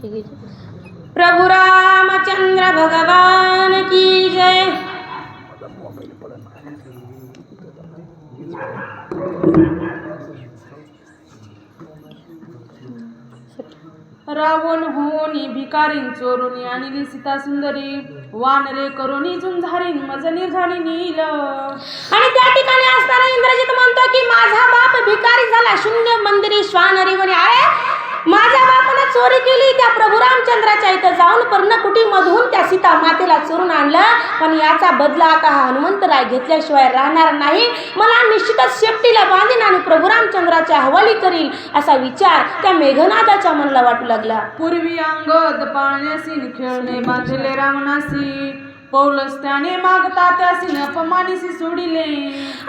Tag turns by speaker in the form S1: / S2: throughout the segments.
S1: प्रभु रामचंद्र भगवान की जय। रावण होनी भिकारीन चोरुनी आणि सीता सुंदरी वानरे करोनी झुंझारीन मज निर्झाली नील। आणि त्या ठिकाणी असताना इंद्रजित म्हणतो की माझा बाप भिकारी झाला, शून्य मंदिरी श्वानरी म्हणे आहे माझ्या बापानं चोरी केली त्या प्रभू रामचंद्राच्या इथं जाऊन पर्णकुटीमधून त्या सीता मातेला चोरून आणलं, पण याचा बदला आता हा हनुमंतराय घेतल्याशिवाय राहणार नाही, मला निश्चितच शेपटीला बांधीन आणि प्रभू रामचंद्राच्या हवाली करील असा विचार त्या मेघनादाच्या मनाला वाटू लागला। पूर्वी अंगद पाण्यासी खेळणे बांधले रावणासी, पौलस त्याने मागता त्यासी अपमानिसी सोडिले।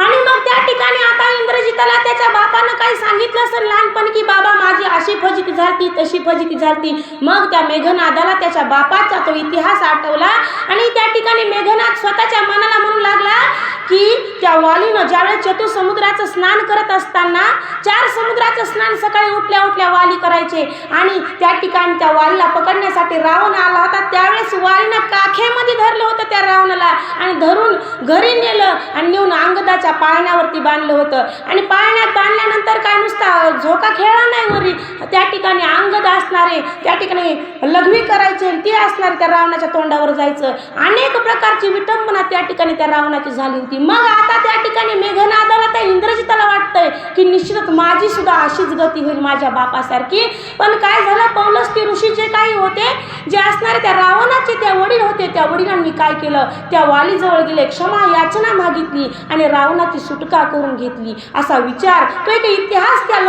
S1: आणि मग त्या ठिकाणी आता इंद्रजिताला त्याच्या बापानं काही सांगितलं असेल लहानपणी की बाबा माझी अशी फजिती झालती तशी फजिती झालती। मग त्या मेघनादाला त्याच्या बापाचा तो इतिहास आठवला आणि त्या ठिकाणी मेघनाद स्वतःच्या मनाला म्हणू लागला की त्या वालीनं ज्यावेळेस चतुसमुद्राचं स्नान करत असताना 4 समुद्राचं स्नान सकाळी उठल्या उठल्या वाली करायचे आणि त्या ठिकाणी त्या वालीला पकडण्यासाठी रावण आला होता, त्यावेळेस वालीनं काखेमध्ये धरलं होतं त्या रावणाला आणि धरून घरी नेलं आणि नेऊन अंगदाच्या पाळण्यावरती बांधलं होतं। आणि पाळण्यात बांधल्यानंतर काय नुसता झोका खेळला नाही वरी, त्या ठिकाणी अंगद असणारे त्या ठिकाणी लघवी करायचे, ते असणारे त्या रावणाच्या तोंडावर जायचं, अनेक प्रकारची विटंबना त्या ठिकाणी त्या रावणाची झाली होती। मग आता त्या ठिकाणी मेघनादाला त्या इंद्रजिताला वाटतंय की निश्चितच माझी सुद्धा अशीच गती होईल माझ्या बापासारखी। पण काय झालं, पौलस्त्य ऋषी जे काही होते जे असणारे त्या रावणाचे त्या वडील होते, त्या वडिलांनी काय केलं, त्या वालीजवळ गेले, क्षमा याचना मागितली आणि रावणाची सुटका करून घेतली असा विचार तो एक इतिहास त्या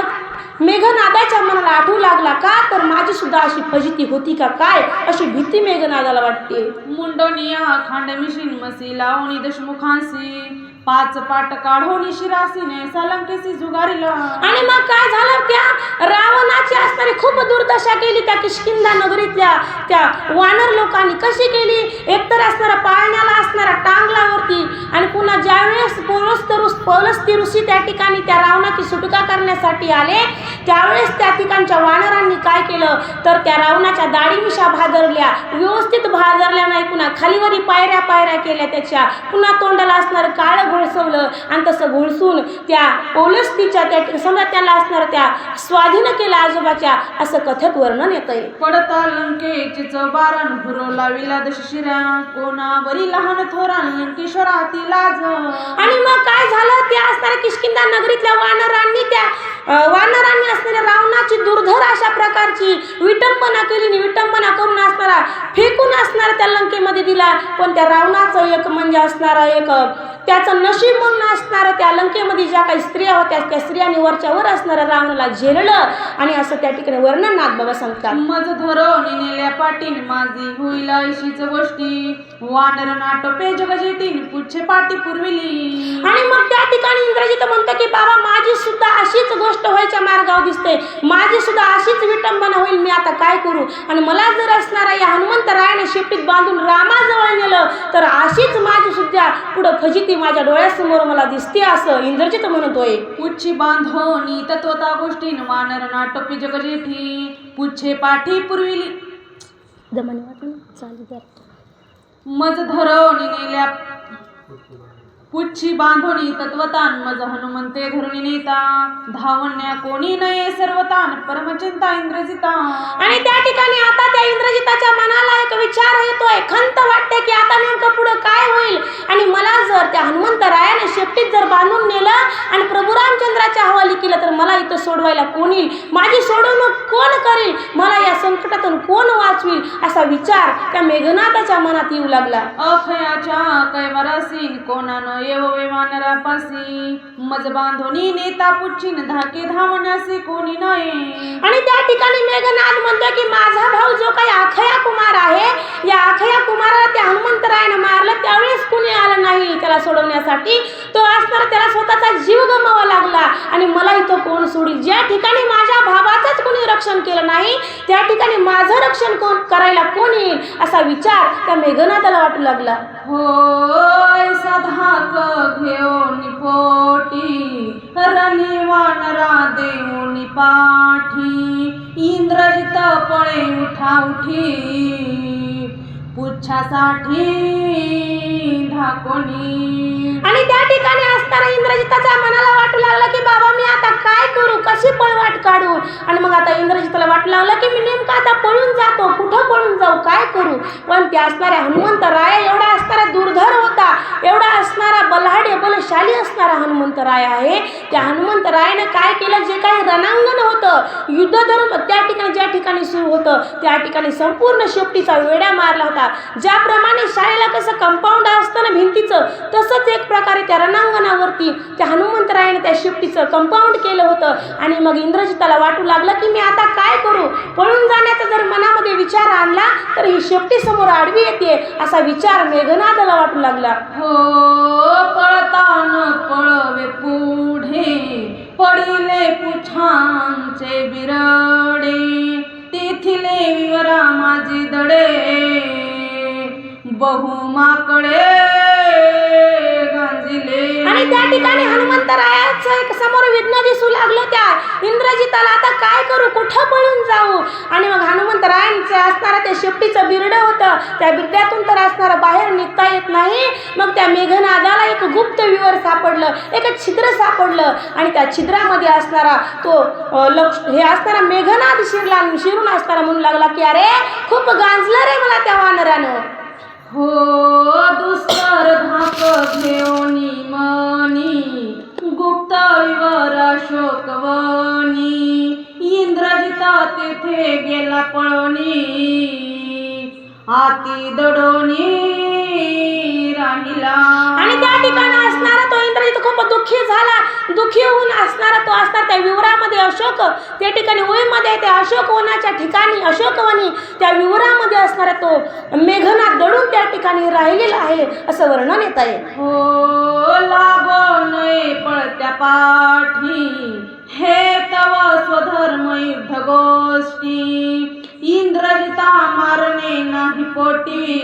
S1: मेघनादाच्या मनाला आठवू लागला। का तर माझी सुद्धा अशी फजिती होती का काय अशी भीती मेघनादाला वाटते। मुंडोनिया खांडमिशीन मसी लावणी दशमुखांसी, 5 पाट काढोनी शिरासीने सालंकेसी जुगारीला। आणि मग काय झालं, त्या रावणाची असणारी खूप दुर्दशा केली त्या किष्किंधा नगरीतल्या त्या वानर लोकांनी। कशी केली, एकतर असणारा पाळण्याला असणारा टांगलावरती आणि पुन्हा ज्यावेळेस पौलस्त्य ऋषी त्या ठिकाणी त्या रावणाची सुटका करण्यासाठी आले त्यावेळेस त्या ठिकाणच्या वानरांनी काय केलं तर त्या रावणाच्या दाढी-मिशा भादरल्या, व्यवस्थित भादरल्या नाही, पुन्हा खालीवरी पायऱ्या केल्या त्याच्या, पुन्हा तोंडाला असणारं काळं घोळसवलं आणि तसं घोळसून त्या पौलस्तीच्या त्या समजा त्याला असणार त्या स्वाधीन केला आजोबाच्या असं कथेत वर्णन येतंय। पडता लंकेची चौबारण भुरो लाविला दशशिरा, कोणावरी लहान थोरा लंकेश्वराती लाज। आणि मग काय झालं, त्या असणाऱ्या किष्किंधा नगरीतल्या वानरांनी असणाऱ्या रावणाची दुर्धर अशा प्रकारची विटंबना केली, विटंबना करून असणारा फेकून असणारा त्या लंकेमध्ये दिला। पण त्या रावणाचं एक म्हणजे असणारा एक त्याचं नशीब म्हणून असणारं त्या लंकेमध्ये ज्या काही स्त्रिया होत्या त्या स्त्रियांनी वरच्यावर असणाऱ्या रावणाला झेललं आणि असं त्या ठिकाणी वर्णन नाथबाबा सांगतात। मज धरोनी नेल्या पाटीन माझी होईल ऐशीच गोष्टी, वानर नाटोपे जगजेटीन पुच्छे पाटी पुरविली। आणि मग त्या ठिकाणी इंद्रजित म्हणतो की बाबा माझी सुद्धा अशीच गोष्ट व्हायच्या मार्गावर दिसते, माझी सुद्धा अशीच विटंबना होईल, मी आता काय करू। आणि मला जर असणारा या हनुमंतरायाने शेपटीत बांधून रामाजवळ नेलं तर अशीच माझी सुद्धा पुढं फजिती माझ्या डोळ्यासमोर मला दिसते असं इंद्रजित म्हणतोय। पुच्छी बांधोनी तत्वता गोष्टीन वानर नाटोपे जगजेठी, पुच्छे पाठी पुरविली मज धरोनी नेल्या पुच्छी बांधोनी तत्वतान मज हनुमंते धरुणी नेता, धावण्या कोणी नये सर्वतान परमचिंता इंद्रजिता। आणि त्या ठिकाणी आता त्या इंद्रजिताच्या मनाला एक विचार येतोय, खंत वाटते की आता नेमकं पुढं काय होईल आणि मला जर त्या हनुमंतरायाने शेपटीत जर बांधून नेलं आणि प्रभू रामचंद्राच्या हवाली केलं तर मला इथं सोडवायला कोण येईल, माझी सोडवणूक कोण करील, मला या संकटातून कोण वाचवील असा विचार त्या मेघनादाच्या मनात येऊ लागला। अखयाच्या कैवरासीन कोणानं येव वानरापासी, मज बांधोनी नेता पुच्छीन धाके धावण्यासी कोणी नये। आणि त्या ठिकाणी मेघनाद म्हणतो की माझा भाऊ जो काही अखया कुमार आहे, या अखया कुमाराला त्या हनुमंतरायाने मारलं त्यावेळेस कुणी आलं नाही त्याला सोडवण्यासाठी, तो असणारा त्याला स्वतःचा जीव गमावा लागला आणि मला इथं कोण सोडील, ज्या ठिकाणी माझ्या भावाचंच कोणी रक्षण केलं नाही त्या ठिकाणी माझं रक्षण करायला कोण येईल असा विचार त्या मेघनादाला वाटू लागला। होय सधाक घेऊन पोटी रणी वानरा देऊन पाठी, इंद्रजित पळे उठा उठी पुच्छासाठी धाकोनी. आणि त्या ठिकाणी असताना इंद्रजिताच्या मनाला वाटू लागलं की बाबा मी आता काय करू, कशी पळवाट काढू. आणि मग आता इंद्रजिताला वाटू लागलं की मी नेमकं आता पळून जातो, कुठं पळून जाऊ, काय करू. पण त्या असणाऱ्या हनुमंतराय एवढा असणारा दुर्धर होता, एवढा असणारा बलाढ्य बलशाली असणारा हनुमंतराय आहे. त्या हनुमंतरायानं काय केलं, जे काही रणांगण होतं, युद्धधर्म त्या ठिकाणी ज्या ठिकाणी सुरू होतं त्या ठिकाणी संपूर्ण शेपटीचा वेढा मारला होता. ज्याप्रमाणे शाळेला कसं कंपाऊंड असतं ना भिंतीचं, तसंच एक प्रकारे त्या रणांगणावरती त्या हनुमंतरायाने त्या शेपटीचं कंपाऊंड केलं होतं. आणि मग इंद्रजिताला वाटू लागलं की मी आता काय करू. पळून जाण्याचा जर मनामध्ये विचार आणला तर ही शेपटी समोर आडवी येते असा विचार मेघनादाला वाटू लागला. हो पळताना पळवे पुढे पडिले पुछांचे बिरडे तेथिले विवरा माझे दडे बहुमाकडे गांजिले. आणि त्या ठिकाणी हनुमंतरायाचं समोर विघ्न दिसू लागलं त्या इंद्रजिताला. आता काय करू, कुठं पळून जाऊ. आणि मग हनुमंतरायांचं असणारा त्या शेपटीचं बिरडं होतं, त्या बिरड्यातून तर असणारा बाहेर निघता येत नाही. मग त्या मेघनादाला एक गुप्त विवर सापडलं, एक छिद्र सापडलं. आणि त्या छिद्रामध्ये असणारा तो हे असणारा मेघनाद शिरून असणारा म्हणू लागला की अरे खूप गांजलं रे मला त्या वानरानं. हो दुस्तर धाक घेऊनी मनी गुप्त विवर शोकवनी इंद्रजिता तेथे गेला पळोनी आती दडोनी राहिला. आणि त्या ठिकाणी असणारा तो इंद्रजित खूप दुःखी झाला. दुःखी होऊन असणारा तो असणार त्या विवरामध्ये अशोक त्या ठिकाणी वयमध्ये त्या अशोकवनाच्या ठिकाणी अशोकवनी त्या विवरामध्ये असणारा तो मेघनाद दडून त्या ठिकाणी राहिलेला आहे असं वर्णन येत आहे. हो लागो नये पळत्या पाठी हे तव स्वधर्म युद्ध गोष्टी इंद्रजिता मारणे नाही पोटी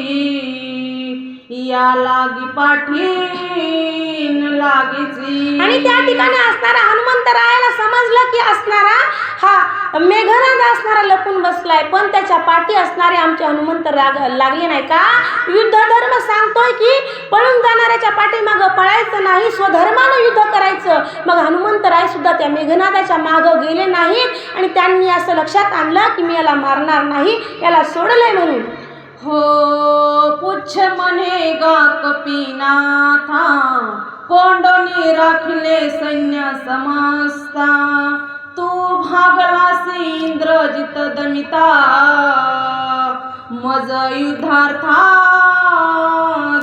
S1: या लागी पाठीन लागीची. आणि त्या ठिकाणी असणारा हनुमंतरायाला समजलं की असणारा हा मेघनाद असणारा लपून बसलाय, पण त्याच्या पाठी असणारे आमचे हनुमंत लागले नाही का. युद्धधर्म सांगतोय की पळून जाणाऱ्याच्या पाठीमागं पळायचं नाही, स्वधर्मानं युद्ध करायचं. मग हनुमंतराय सुद्धा त्या मेघनादाच्या मागं गेले नाहीत आणि त्यांनी असं लक्षात आणलं की मी याला मारणार नाही, याला सोडलंय म्हणून. हो पुच्छ म्हणे गा कपिनाथा कोंडोनी राखले सैन्य समस्ता तू भागलासी इंद्रजित दमिता मज युद्धार्था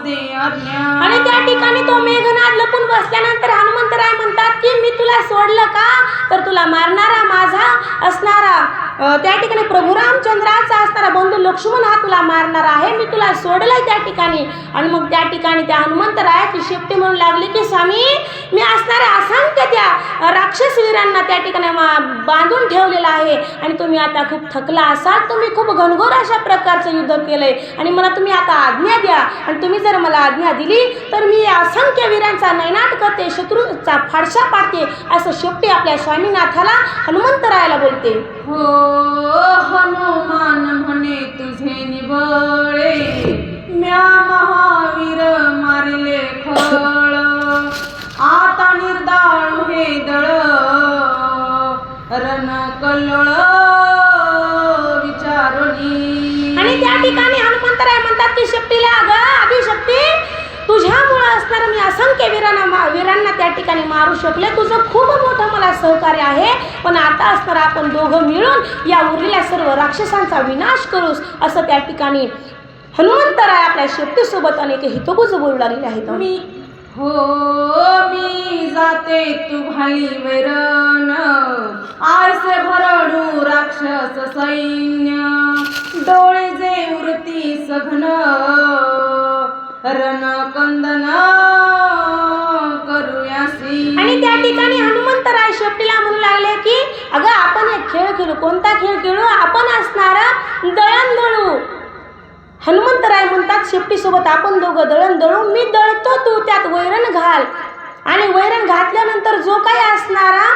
S1: दे आज्ञा. आणि त्या ठिकाणी तो मेघनाद लपून बसल्यानंतर हनुमंतराय म्हणतात की मी तुला सोडलं का, तर तुला मारणारा माझा असणारा त्या ठिकाणी प्रभू रामचंद्राचा असणारा बंधू लक्ष्मण हा तुला मारणार आहे, मी तुला सोडलंय त्या ठिकाणी. आणि मग त्या ठिकाणी त्या हनुमंतरायाची शेपटी म्हणून लागली की स्वामी मी असणाऱ्या असंख्य त्या राक्षस वीरांना त्या ठिकाणी बांधून ठेवलेलं आहे आणि तुम्ही आता खूप थकला असाल, तुम्ही खूप घनघोर अशा प्रकारचं युद्ध केलंय आणि मला तुम्ही आता आज्ञा द्या. आणि तुम्ही जर मला आज्ञा दिली तर मी असंख्य वीरांचा नैनाट करते, शत्रूचा फाडशा पाडते असं शेपटी आपल्या स्वामीनाथाला हनुमंतरायाला बोलते. हो हनुमान म्हणे तुझे निबळे म्या महावीर मारिले खळ आता निर्दाळू हे दळ रण कल्लोळ विचारली. आणि त्या ठिकाणी हनुमंतराय म्हणतात की शेपटीला अगं आदिशक्ती तुझ्यामुळं असणारं मी असंख्य वीरांना त्या ठिकाणी मारू शकले, तुझं खूप मोठं मला सहकार्य आहे, पण आता असणारं आपण दोघं मिळून या उरलेल्या सर्व राक्षसांचा विनाश करूस असं त्या ठिकाणी हनुमंतराय आपल्या शेपटीसोबत अनेक हितगुज बोलू लागले आहेत. मी जाते तू भाई वैरण आयसे भरडू राक्षस सैन्य डोळे जे उरती सघन रणकंदन करूयासी. आणि त्या ठिकाणी हनुमंतराय शेपटीला म्हणू लागले की अगं आपण एक खेळ खेळू. कोणता खेळ खेळू? आपण असणारा दळणदळू. हनुमंतराय म्हणतात शेपटीसोबत आपण दोघं दळण दळू, मी दळतो तू त्यात वैरण घाल आणि वैरण घातल्यानंतर जो काही असणारा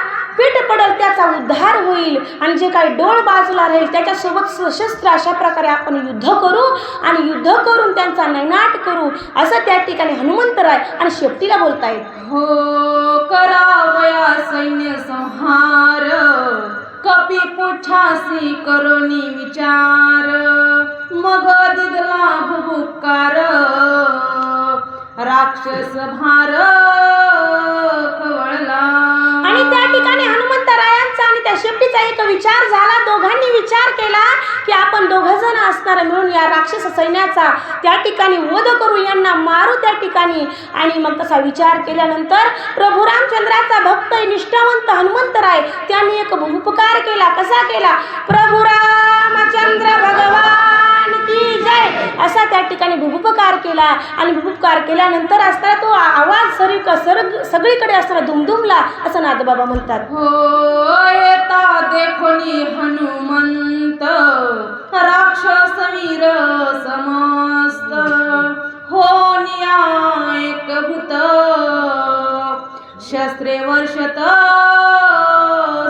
S1: पीठ पडल त्याचा उद्धार होईल आणि जे काही डोळ बाजूला राहील त्याच्यासोबत सशस्त्र अशा प्रकारे आपण युद्ध करू आणि युद्ध करून त्यांचा नैनाट करू असं त्या ठिकाणी हनुमंतराय आणि शेपटीला बोलतायत.
S2: हो करावया सैन्य संहार कपी पुच्छासी करोनी विचार मग दिदला भुभुकार राक्षस भार खवळला.
S1: आणि त्या ठिकाणी हनुमंतरायांचा आणि त्या शेपटीचा एक विचार झाला. दोघांनी विचार केला की आपण दोघजण असणार मिळून या राक्षस सैन्याचा त्या ठिकाणी वध करू, यांना मारू त्या ठिकाणी. आणि मग तसा विचार केल्यानंतर प्रभू रामचंद्राचा भक्त निष्ठावंत हनुमंतराय त्यांनी एक उपकार केला. कसा केला? प्रभू रामचंद्र भगवान की जय असा त्या ठिकाणी भूपकार केला. आणि भूपकार केल्यानंतर असताना तो आवाज सगळीकडे असताना दुमदुमला असं नादबाबा म्हणतात.
S2: हो येता देखोनी हनुमंत राक्षस वीर समस्त हो एक भूत शस्त्रे वर्षत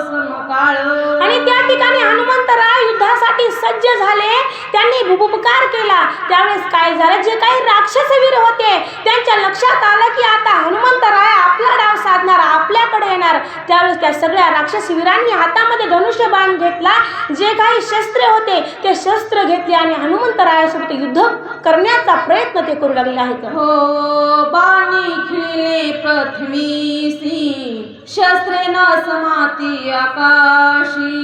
S2: समकाळ.
S1: आणि त्या ठिकाणी हनुमंतराय युद्धासाठी सज्ज झाले. त्यांनी भूभुपकार केला. त्यावेळेस काय झालं, जे काही राक्षसवीर होते त्यांच्या लक्षात आलं की आता हनुमंतराय आपला डाव साधणार, आपल्याकडे येणार. त्यावेळेस त्या सगळ्या राक्षसवीरांनी हातामध्ये धनुष्यबाण घेतला. जे काही शस्त्रे होते ते शस्त्र घेतले आणि हनुमंतरायासोबत युद्ध करण्याचा प्रयत्न ते करू लागले आहेत.
S2: हो बाणी खिळले पृथ्वीसी शस्त्रे न समाती आकाशी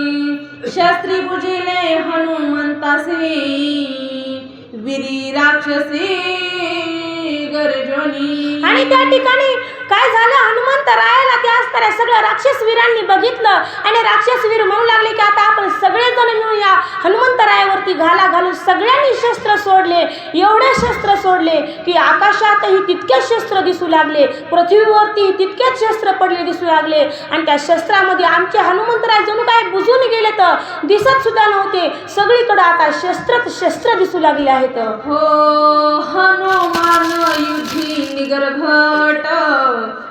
S2: शस्त्री बुजिले हनुमंतासी विरी राक्षसी गर्जनी.
S1: आणि त्या ठिकाणी काय झालं, हनुमंतरायाला त्या असणाऱ्या सगळ्या राक्षसवीरांनी बघितलं आणि राक्षसवीर म्हणू लागले की आता आपण सगळेजण मिळून या हनुमंतरायावरती घाला घालू. सगळ्यांनी शस्त्र सोडले. एवढे शस्त्र सोडले की आकाशातही तितकेच शस्त्र दिसू लागले, पृथ्वीवरती तितकेच शस्त्र पडले दिसू लागले. आणि त्या शस्त्रामध्ये आमचे हनुमंतराय जणू काय बुजून गेले तर दिसत सुद्धा नव्हते. सगळीकडे आता शस्त्र दिसू लागले आहेत.
S2: हो हनुमान युधी निगरघट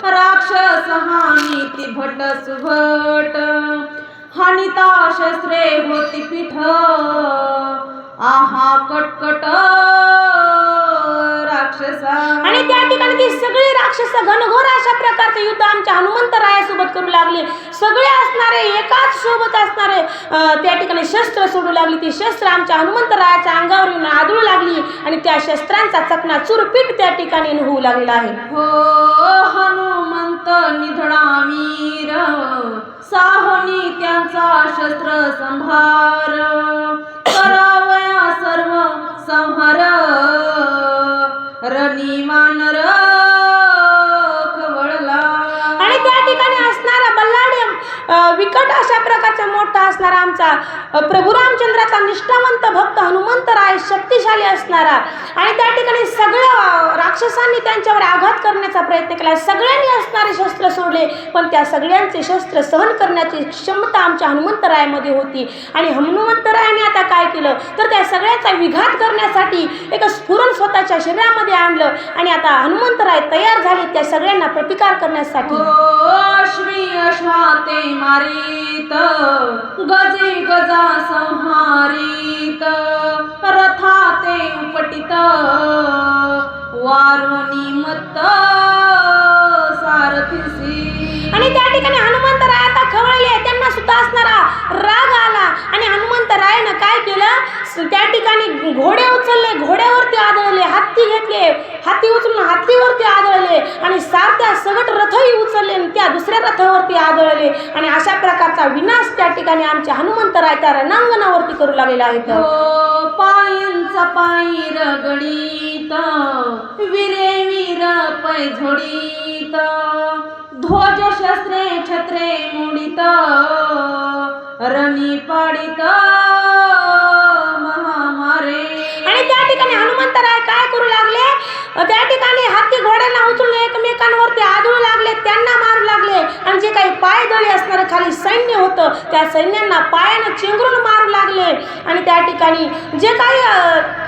S2: राक्षस हानी भट सुभट हानिता शस्त्रे होती पीठ आहा कटकट राक्षसा.
S1: आणि त्या ठिकाणी ती सगळी राक्षस घनघोर अशा प्रकारचे युद्ध आमच्या हनुमंतरायासोबत करू लागले. सगळे असणारे एकाच सोबत असणारे त्या ठिकाणी शस्त्र सोडू लागली. ती शस्त्र आमच्या हनुमंतरायाच्या अंगावर येऊन आदळू लागली आणि त्या शस्त्रांचा चकनाचूर पीठ त्या ठिकाणी होऊ लागलेला आहे.
S2: हो हनुमंत निधडा वीर साहोनी त्यांचा शस्त्र संभार करावया सर्व संहार रणी वानर खवळला.
S1: आणि त्या ठिकाणी असणारा बल्लाढ्य विकट अशा प्रकारचा मोठा असणारा आमचा प्रभू रामचंद्राचा निष्ठावंत भक्त हनुमंतराय शक्तिशाली असणारा. आणि त्या ठिकाणी सगळ्या राक्षसांनी त्यांच्यावर आघात करण्याचा प्रयत्न केला. सगळ्यांनी असणारे शस्त्र सोडले पण त्या सगळ्यांचे शस्त्र सहन करण्याची क्षमता आमच्या हनुमंतरायामध्ये होती. आणि हनुमंतरायाने आता काय केलं तर त्या सगळ्याचा विघात करण्यासाठी एक स्फुरण स्वतःच्या शरीरामध्ये आणलं आणि आता हनुमंतराय तयार झाले त्या सगळ्यांना प्रतिकार करण्यासाठी.
S2: अश्वी अश्वाते मारित गजे गजा संहारित रथाते उपटित वारुणी मत्त सारथीसी.
S1: आणि त्या ठिकाणी हनुमंतराय आता खवळले. त्यांना सुद्धा असणारा राग आला आणि हनुमंतरायानं काय केलं, त्या ठिकाणी घोडे उचलले, घोड्यावरती आदळले, हत्ती घेतले, हत्ती उचलून हत्तीवरती आदळले आणि सारख्या सगट रथही उचलले आणि त्या दुसऱ्या रथावरती आदळले. आणि अशा प्रकारचा विनाश त्या ठिकाणी आमचे हनुमंतराय त्या रणांगणावरती करू लागलेला आहे.
S2: पायांचा पायी रगडीत विरे वीर पै झोडीत ध्वज शस्त्रे छत्रे मोडित रणी पाडित महामारे. आणि
S1: त्या ठिकाणी हनुमंतराय काय करू लागले, त्या ठिकाणी हत्ती घोड्यांना उचलून एकमेकांवरती आदळू लागले, त्यांना मारू लागले. आणि जे काही पायदळी असणारं खाली सैन्य होतं त्या सैन्यांना पायानं चेंगरून मारू लागले. आणि त्या ठिकाणी जे काही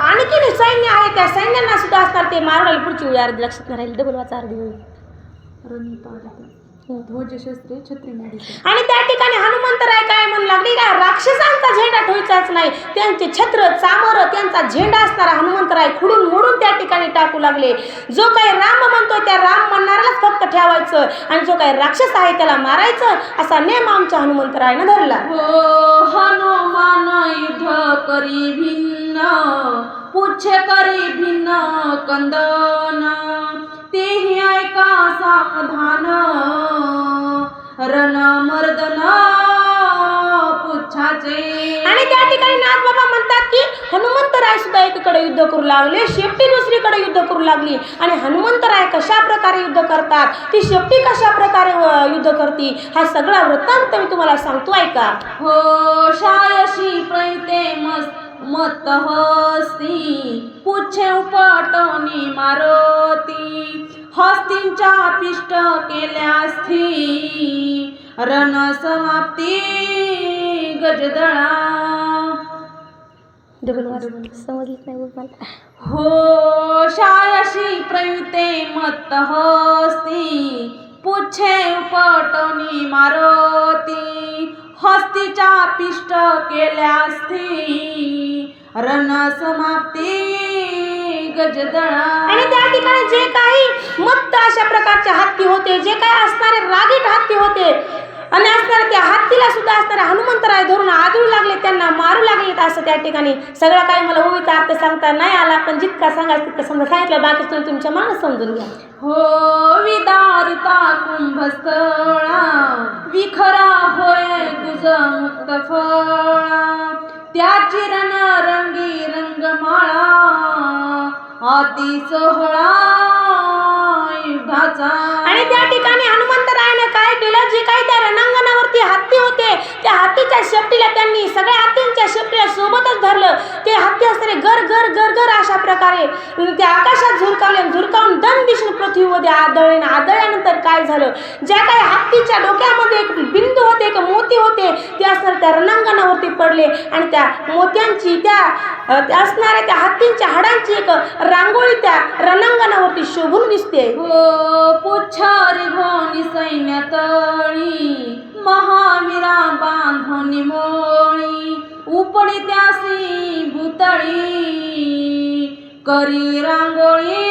S1: आणखी सैन्य आहे त्या सैन्यांना सुद्धा असणार ते मारू लागले. पुढची यार लक्षात नाही राहील, डबल वाचा अर्धी ध्वजशस्त्रे छत्री मोडीते.
S2: आणि त्या ठिकाणी हनुमंतराय काय म्हणू लागले का राक्षसांचा झेंडा ठेवायचाच नाही, त्यांचे छत्र चामर त्यांचा झेंडा असणारा हनुमंतराय खुडून मोडून त्या ठिकाणी टाकू लागले. जो काही राम म्हणतोय त्या राम म्हणणाऱ्यालाच फक्त ठेवायचं आणि जो काही राक्षस आहे त्याला मारायचं असा नेम आमच्या हनुमंतरायनं धरला.
S1: हो हनुमान युद्ध करी भिन्न पुच्छे करी भिन्न कंदन तेही ऐका सावधान रण मर्दन पुच्छाचे.
S2: आणि त्या ठिकाणी नाथबाबा म्हणतात की हनुमंतराय सुद्धा एकीकडे युद्ध करू लागले, शेपटी दुसरीकडे युद्ध करू लागली. आणि हनुमंतराय कशा प्रकारे युद्ध करतात, ती शेपटी कशा प्रकारे युद्ध करती, हा सगळा वृत्तांत मी तुम्हाला सांगतो ऐका.
S1: हो शायशी प्रैते मत हस्ती पुच्छे उपटवणी मारती हस्तींच्या पिष्ट केल्यास्थी रण समाप्ती गजदळा.
S2: समजलं नाही बघ मला.
S1: हो शायशी प्रयुते मत हस्ती पुच्छे उपटवणी मारती हस्तीच्या पिष्ट केल्यास्थी रण समाप्ती गजदळा.
S2: आणि त्या ठिकाणी जे काही मत्त अशा प्रकारचे हत्ती होते, जे काही असणारे रागीट हत्ती होते आणि असणारे त्या हत्तीला सुद्धा असणारे हनुमंतराय धरून आदळू लागले, त्यांना मारू लागले. असं त्या ठिकाणी सगळं काही मला ओवीचा अर्थ सांगता नाही आला, पण जितका सांगायचं तितकं समजा सांगितलं, बाकी तुम्ही तुमच्या मनात समजून घ्या.
S1: हो विदारिता कुंभस्थळा विखरा होय गुज मुक्त फळा त्याची रण रंगी रंगमाळा अति सोहळा युद्धाचा.
S2: आणि त्या ठिकाणी हनुमंतरायाने काय केलं, जे काही त्या रणांगणावरती हत्ती होते त्या हत्तीच्या शेपटीला त्यांनी सगळ्या हत्तींच्या शेपटीला सोबतच धरलं. ते हत्ती असणारे गर गर गर गर अशा प्रकारे ते आकाशात झुरकावले, झुरकावून दम दिशून पृथ्वीमध्ये आदळले. आदळल्यानंतर काय झालं, ज्या काही हत्तीच्या डोक्यामध्ये एक बिंदू होते, एक मोती होते, ते असणारे त्या रणांगणावरती पडले आणि त्या मोत्यांची त्या असणाऱ्या त्या हत्तींच्या हाडांची एक रांगोळी त्या रणांगणावरती शोभून दिसते.
S1: हो पुच्छारी घोणी सैन्य तळी महावीरा बांधोनी मोळी उपडी त्यासी भूतळी करी रांगोळी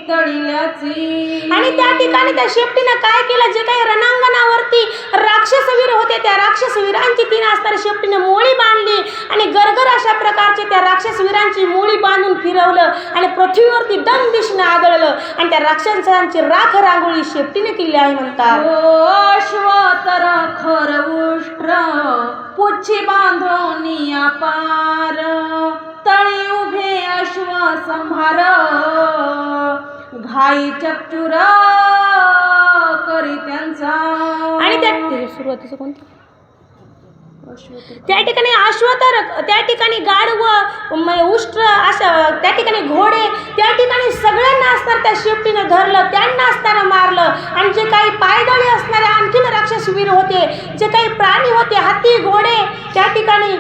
S1: तळिल्याची.
S2: आणि त्या ठिकाणी त्या शेपटीनं काय केलं, जे काही रणांगणावरती राक्षसवीर होते त्या राक्षसवीरांची तिने असणाऱ्या शेपटीने मोळी बांधली आणि गरगर अशा प्रकारचे त्या राक्षसवीरांची मोळी बांधून फिरवलं आणि पृथ्वीवरती दम दिशेने आदळलं आणि त्या राक्षसांची राख रांगोळी शेपटीने केली आहे म्हणतात.
S1: अश्वतर खर उष्ट्र पुच्छी बांधोनी अपार तळी उभे अश्व संभार घाई चकचुर करी त्यांचा.
S2: आणि त्या सुरुवातीचं कोणतं त्या ठिकाणी अश्वतर, त्या ठिकाणी गाढव उष्ट्र असं त्या ठिकाणी घोडे, त्या ठिकाणी सगळ्यांना असणार त्या शेपटीनं धरलं, त्यांना असताना मारलं. आणि जे काही पायदळी असणारे आणखीन राक्षसवीर होते, जे काही प्राणी होते हत्ती घोडे, त्या ठिकाणी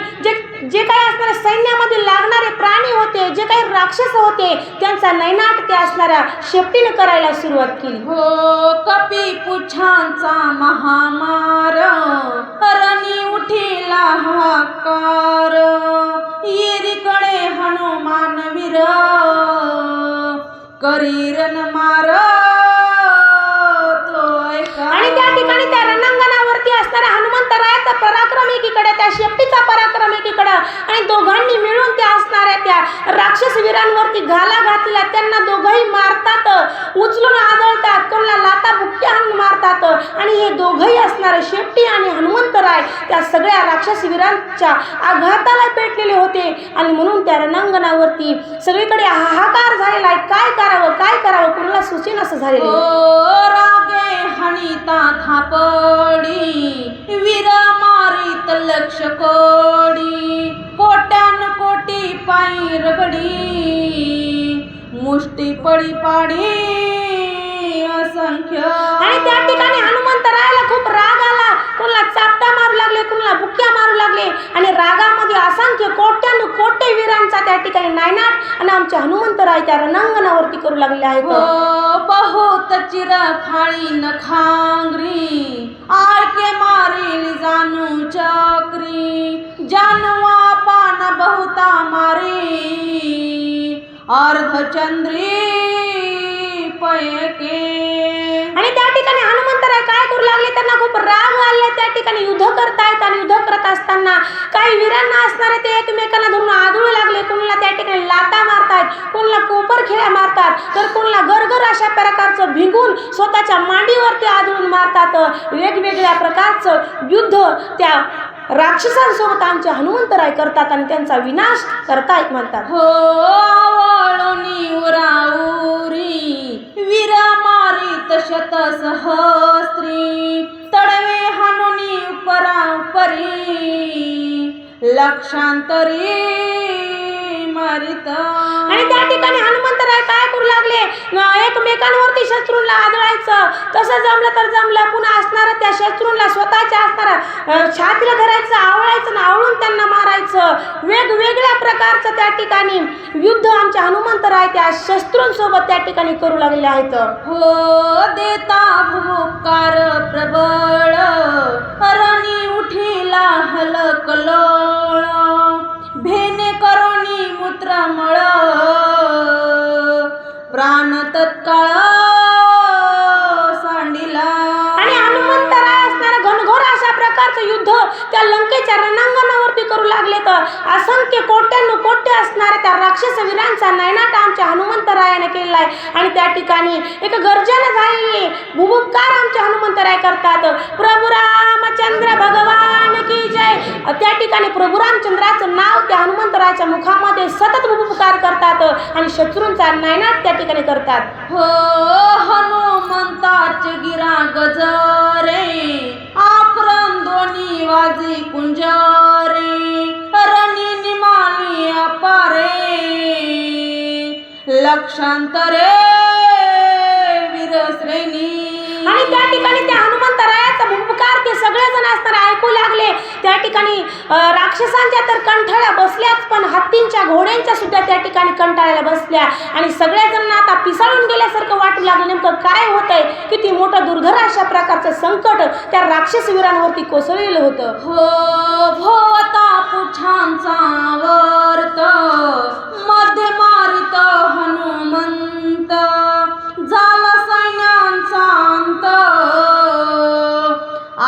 S2: जे काही असणारे सैन्यामध्ये लागणारे प्राणी होते, जे काही राक्षस होते, त्यांचा नैनाट त्या असणाऱ्या शेपटीनं करायला सुरुवात केली.
S1: हो कपी पुच्छांचा महामार रणी उठीला हाकार येरीकडे हनुमान वीर करी रण मार.
S2: आणि त्या ठिकाणी त्या रणांगणावरती असणाऱ्या हनुमंतरायाचा पराक्रम एकीकडे, त्या शेपटीचा पराक्रम एकीकडे, आणि दोघांनी मिळून त्या असणाऱ्या त्या राक्षसवीरांवरती घाला घातला. त्यांना दोघंही मारतात, उचलून आदळतात, कोणाला लाता बुक्क्या हाणून मारतात. आणि हे दोघंही असणारे शेपटी आणि हनुमंतराय त्या सगळ्या राक्षसवीरांच्या आघाताला पेटलेले होते. आणि म्हणून त्या रणांगणावरती सगळीकडे हाहाकार झालेला आहे. काय करावं काय करावं कोणाला सुचेन असं झालेलं.
S1: रागे हणिता थापडी वीर मारित लक्ष कोडी कोट्यान कोटी पायी रगडी मुष्टी पडी पाडी असंख्य.
S2: आणि त्या ठिकाणी हनुमंतरायाला खूप राग आला, कोणाला चापटा मारू लागले, कोणाला बुक्क्या मारू लागले. आणि रागामध्ये असंख्य कोट्यानु कोटे वीरांचा त्या ठिकाणी नायनाट आणि आमचे हनुमंतराय त्या रणांगणावरती करू लागले आहेत.
S1: बहुत चिर फाळी न खांगरी आळके मारील जानू चक्री जानवा पान बहुता मारी अर्धचंद्री पयके.
S2: आणि त्या ठिकाणी हनुमंतराय काय करू लागले, त्यांना खूप राग आले. त्या ठिकाणी युद्ध करतायत आणि युद्ध करत असताना काही वीरांना असणारे ते एकमेकांना धरून आदळू लागले. कोणाला त्या ठिकाणी लाता मारतायत, कोणाला कोपर खेळ्या मारतात, तर कोणाला गरगर अशा प्रकारचं भिंगून स्वतःच्या मांडीवरती आदळून मारतात. वेगवेगळ्या प्रकारचं युद्ध त्या राक्षसांसोबत आमचे हनुमंतराय करतात आणि त्यांचा विनाश करतायत म्हणतात.
S1: हो आवळणी उराउरी वीर मारित शत सहस्त्री तडवे हानुनी उपरापरी लक्षांतरी मारित.
S2: आणि त्या ठिकाणी हनुमंतराय काय करू लागले, एकमेकांवरती शत्रूंना आदळायचं. तसं जमलं तर जमलं, पुन्हा असणारं त्या शत्रूंना स्वतःच्या असणारं छातीला धरायचं, आवळायचं आणि आवळून त्यांना मारायचं. वेगवेगळ्या प्रकारचं त्या ठिकाणी युद्ध आमच्या हनुमंतराय त्या शस्त्रूंसोबत त्या ठिकाणी करू लागले आहेत.
S1: हो देता भूकार प्रबळ रणी उठीला हलकलोळ भेने करोनी मूत्रमळ प्राण तत्काळ सांडिला.
S2: आणि हनुमंतराय असणारं घनघोर अशा प्रकारचं युद्ध त्या लंकेच्या रणांगणावरती करू लागले. तर असंख्य कोट्यानुकोट्य असणाऱ्या त्या राक्षस वीरांचा नायनाट आमच्या हनुमंतरायाने केलेला आहे. आणि त्या ठिकाणी एक गर्जना झालेली भूभुपकार आमचे हनुमंतराय करतात. प्रभू रामचंद्र भगवान की जय. त्या ठिकाणी प्रभू रामचंद्राचं नाव त्या हनुमंतरायाच्या मुखामध्ये सतत भूभुपकार करतात आणि शत्रूंचा नायनाट त्या ठिकाणी करतात.
S1: हो हनुमंताचे गिरा गजरे आक्रम दोन्ही वाजी कुंजरे रणी निमाली अपारे लक्षांतरे वीरश्रेणी.
S2: आणि त्या ठिकाणी त्या हनुमंतरायाचा भूपकार ते सगळेजण असणारे ऐकू लागले. त्या ठिकाणी राक्षसांच्या तर कंठाळ्या बसल्याच, पण हत्तींच्या घोड्यांच्या सुद्धा त्या ठिकाणी कंटाळ्याला बसल्या. आणि सगळ्याजणांना आता पिसाळून गेल्यासारखं वाटू लागलं. नेमकं काय होतंय, किती मोठं दुर्धर अशा प्रकारचं संकट त्या राक्षस वीरांवरती कोसळलेलं होतं.
S1: हो भोवता पुछांचा वर्त मध्ये मारित हनुमंत झाला सैन्यांचा अंत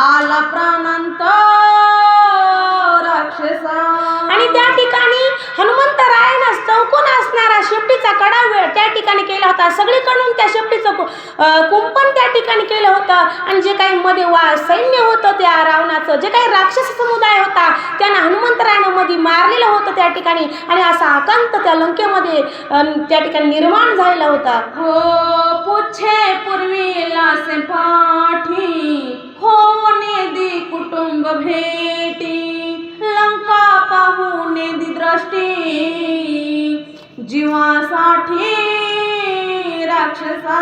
S1: आला प्राणांत राक्षसा.
S2: आणि त्या ठिकाणी हनुमंतरायानं चौकोन असणारा शेपटीचा कडा त्या ठिकाणी केला होता. सगळीकडून त्या शेपटीचं कुंपण त्या ठिकाणी केलं होतं. आणि जे काही मध्ये सैन्य होतं त्या रावणाचं, जे काही राक्षस समुदाय होता त्यांना हनुमंतरायानं मध्ये मारलेलं होतं त्या ठिकाणी. आणि असा आकांत त्या लंकेमध्ये त्या ठिकाणी निर्माण झालेला होता.
S1: हो पुछे पूर्वीला से पाठी होने दी कुटुंब भेटी लंका पाहुने दी दृष्टी जीवासाठी राक्षसा.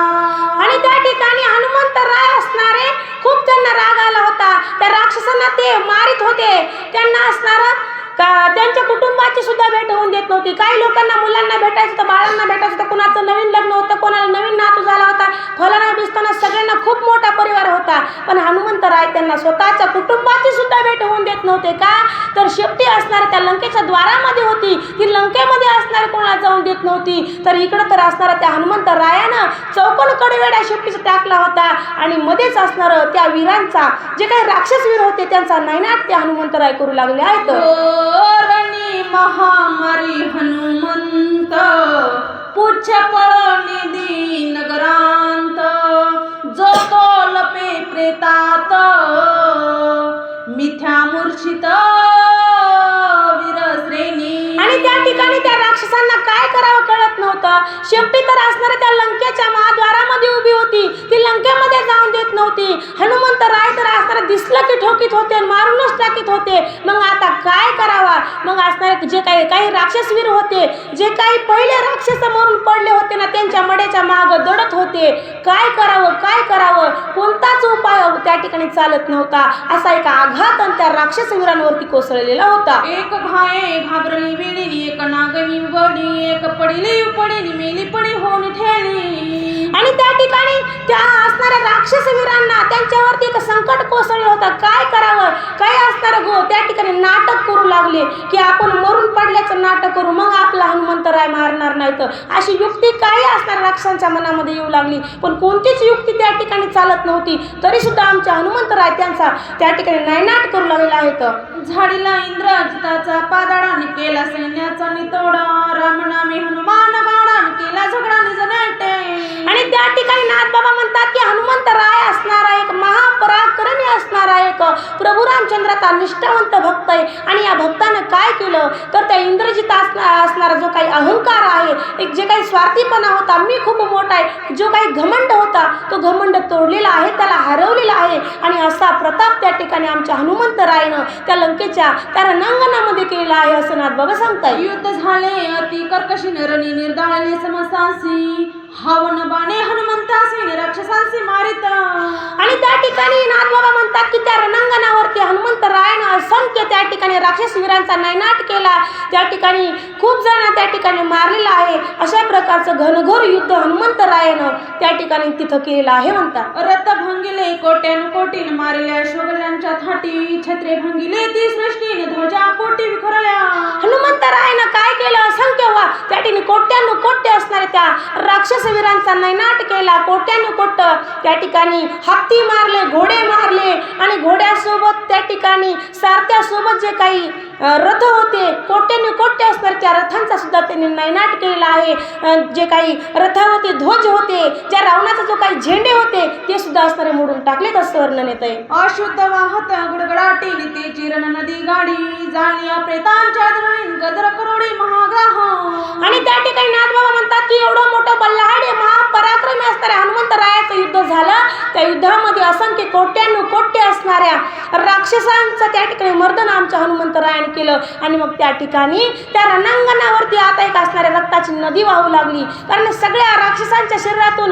S2: आणि त्या ठिकाणी हनुमंतराय असणारे खूप त्यांना राग आला होता. त्या राक्षसांना ते मारित होते. त्यांना असणारं त्यांच्या कुटुंबाची सुद्धा भेट होऊन देत नव्हती. काही लोकांना मुलांना भेटायचं होतं, बाळांना भेटायचं होतं, कोणाचं नवीन लग्न होतं, कोणाला नवीन नातू झाला होता, फलाना बिस्ताना सगळ्यांना खूप मोठा परिवार होता. पण हनुमंतराय त्यांना स्वतःच्या कुटुंबाची सुद्धा भेट होऊन देत नव्हते. का तर शेपटी असणाऱ्या त्या लंकेच्या द्वारामध्ये होती, ती लंकेमध्ये असणारे कोणाला जाऊन देत नव्हती. तर इकडं तर असणारा त्या हनुमंतरायानं चौकोन कडवेड्या शेपटीचा टाकला होता आणि मध्येच असणारं त्या वीरांचा, जे काही राक्षस वीर होते, त्यांचा नायनाट त्या हनुमंतराय करू लागले आहेत.
S1: रणी महामारी हनुमंत पुच्छ पळनिधी नगरांत जो तो लपे प्रेतात मिथ्या मूर्छित वीरश्रेणी. आणि
S2: त्या ठिकाणी त्या राक्षसांना काय करावं कळत नव्हतं. शेपटी तर असणाऱ्या त्या लंकेच्या महाद्वारामध्ये उभी होती, ती लंकेमध्ये जाऊन देत नव्हती. हनुमंतराय तर असणारे दिसलं की ठोकीत होते, मारूनच टाकीत होते. मग आता काय करावा. मग असणारे जे काही राक्षसवीर होते, जे काही पहिले राक्षस मरून पडले होते ना, त्यांच्या मड्याच्या मागं दडत होते. काय करावं, काय करावं, कोणताच उपाय त्या ठिकाणी चालत नव्हता. असा एक आघात त्या राक्षसवीरांवरती कोसळलेला होता.
S1: एक घाये घाबरली वेळी एक नागवी पडिली उपडीनी मेली पडी होऊन ठेली.
S2: आणि त्या ठिकाणी त्या असणाऱ्या राक्षस वीरांना त्यांच्यावरती एक संकट कोसळलं होतं. काय करावं, काय असणार गो, त्या ठिकाणी नाटक करू लागले की आपण मरून पडल्याचं नाटक करू, मग आपला हनुमंतराय मारणार नाही. तर अशी युक्ती काही असणाऱ्या राक्षसांच्या मनामध्ये येऊ लागली, पण कोणतीच युक्ती त्या ठिकाणी चालत नव्हती. तरी सुद्धा आमच्या हनुमंतराय त्यांचा त्या ठिकाणी नायनाट करू लागलेला आहे.
S1: झाडीला इंद्रजिताचा पादाडान केला सैन्याचा नितोडा, रामनामी हनुमान गाडान केला झगडा निज नेटे.
S2: आणि त्या ठिकाणी नाथबाबा म्हणतात की हनुमंतराय असणारा एक महापराक्रमी असणारा एक प्रभू रामचंद्राचा निष्ठावंत भक्त आहे. आणि या भक्तानं काय केलं तर त्या इंद्रजित असणारा जो काही अहंकार आहे, एक जे काही स्वार्थीपणा होता, मी खूप मोठा आहे, जो काही घमंड होता, तो घमंड तोडलेला आहे, त्याला हरवलेला आहे. आणि असा प्रताप त्या ठिकाणी आमच्या हनुमंतरायनं त्या लंकेच्या त्या रणांगणामध्ये केलेला आहे असं नाथबाबा सांगताय.
S1: युद्ध झाले अति कर्कशी रणी निर्दाळले समस्तांसी, हावन बाणे हनुमंतासी राक्षसांसी मारित.
S2: आणि त्या ठिकाणी नाथबाबा म्हणतात की त्या रणांगणावरती हनुमंतरायानं असंख्य त्या ठिकाणी राक्षस वीरांचा नायनाट केला. त्या ठिकाणी खूप जणांना त्या ठिकाणी मारलेलं आहे. अशा प्रकारचं घनघोर युद्ध हनुमंतरायानं त्या ठिकाणी तिथं केलेलं आहे म्हणतात.
S1: रथ भंगिले कोट्यान कोटीन मारिल्या शोभल्यांच्या थाटी, छत्रे भंगिले ती सृष्टीने ध्वजा कोटी विखरल्या.
S2: हनुमंतरायानं काय केलं, असंख्य त्या ठिकाणी कोट्यानु कोट्य असणाऱ्या त्या राक्षस वीरांचा नैनाट केला. कोट्यानु कोट्य त्या ठिकाणी हत्ती मारले, घोडे मारले, आणि घोड्यासोबत त्या ठिकाणी सारथ्यासोबत जे काही रथ होते, कोट्यानु कोट्य असणाऱ्या त्या रथांचा सुद्धा त्यांनी नैनाट केलेला आहे. जे काही रथावरती ध्वज होते, ज्या रावणाचा जो काही झेंडे होते, ते सुद्धा असणारे मोडून टाकले असं वर्णन येत आहे.
S1: अशुद्ध वाहत गडगडाटी ते चिरण नदी गाडी, जाणली प्रेतांच्या गजर करोडी महाग्राह.
S2: आणि त्या ठिकाणी नाथबाबा म्हणतात की एवढं मोठं बल्लाहाडी महापराक्रमी असणाऱ्या हनुमंतरायाचं युद्ध झालं. त्या युद्धामध्ये असंख्य कोट्यानु कोट्य असणाऱ्या राक्षसांचं त्या ठिकाणी मर्दन आमच्या हनुमंतरायाने केलं. आणि मग त्या ठिकाणी त्या रणांगणावरती आता एक असणाऱ्या रक्ताची नदी वाहू लागली, कारण सगळ्या राक्षसांच्या शरीरातून